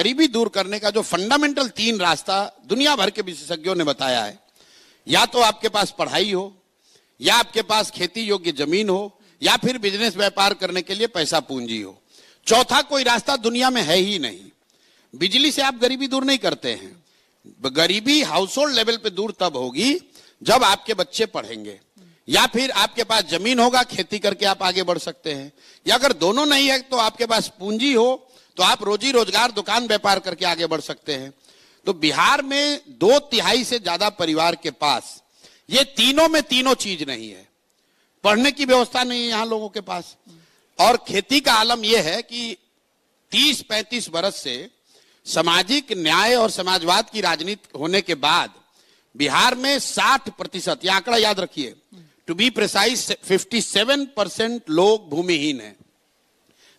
गरीबी दूर करने का जो फंडामेंटल 3 रास्ता दुनिया भर के विशेषज्ञों ने बताया है, या तो आपके पास पढ़ाई हो, या आपके पास खेती योग्य जमीन हो, या फिर बिजनेस व्यापार करने के लिए पैसा पूंजी हो। चौथा कोई रास्ता दुनिया में है ही नहीं। बिजली से आप गरीबी दूर नहीं करते हैं। गरीबी हाउस होल्ड लेवल पे दूर तब होगी जब आपके बच्चे पढ़ेंगे, या फिर आपके पास जमीन होगा, खेती करके आप आगे बढ़ सकते हैं, या अगर दोनों नहीं है तो आपके पास पूंजी हो तो आप रोजी रोजगार दुकान व्यापार करके आगे बढ़ सकते हैं। तो बिहार में 2/3 से ज्यादा परिवार के पास ये तीनों में तीनों चीज नहीं है। पढ़ने की व्यवस्था नहीं है यहाँ लोगों के पास, और खेती का आलम यह है कि 30-35 बरस से सामाजिक न्याय और समाजवाद की राजनीति होने के बाद बिहार में 60%, यह आंकड़ा याद रखिए, टू बी प्रिसाइज 57% लोग भूमिहीन हैं।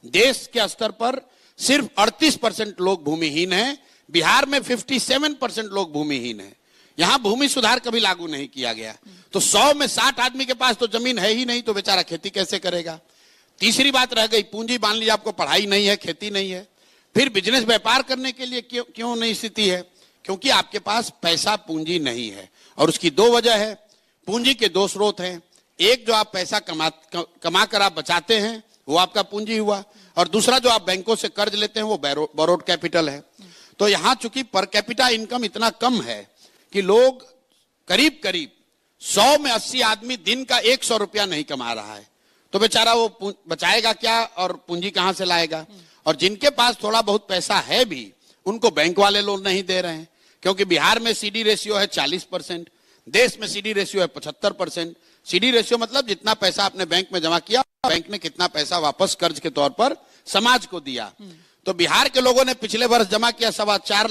देश के स्तर पर सिर्फ 38% लोग भूमिहीन हैं। बिहार में 57% लोग भूमिहीन हैं। यहां भूमि सुधार कभी लागू नहीं किया गया। तो 100 में 60 आदमी के पास तो जमीन है ही नहीं, तो बेचारा खेती कैसे करेगा। तीसरी बात रह गई पूंजी। मान लीजिए आपको पढ़ाई नहीं है, खेती नहीं है, फिर बिजनेस व्यापार करने के लिए क्यों नहीं स्थिति है? क्योंकि आपके पास पैसा पूंजी नहीं है। और उसकी 2 वजह है। पूंजी के 2 स्रोत हैं। एक, जो आप पैसा कमा कर आप बचाते हैं, वो आपका पूंजी हुआ, और दूसरा जो आप बैंकों से कर्ज लेते हैं वो बोरोड कैपिटल है। तो यहां चूंकि पर कैपिटा इनकम इतना कम है कि लोग करीब 100 में 80 आदमी दिन का 100 रुपया नहीं कमा रहा है, तो बेचारा वो बचाएगा क्या और पूंजी कहां से लाएगा? और जिनके पास थोड़ा बहुत पैसा है भी, उनको बैंक वाले लोन नहीं दे रहे हैं, क्योंकि बिहार में सीडी रेशियो है 40%, देश में सीडी रेशियो है 75%। सीडी रेशियो मतलब जितना पैसा आपने बैंक में जमा किया, बैंक ने कितना पैसा वापस कर्ज के तौर पर समाज को दिया। तो बिहार के लोगों ने पिछले वर्ष जमा किया 4.25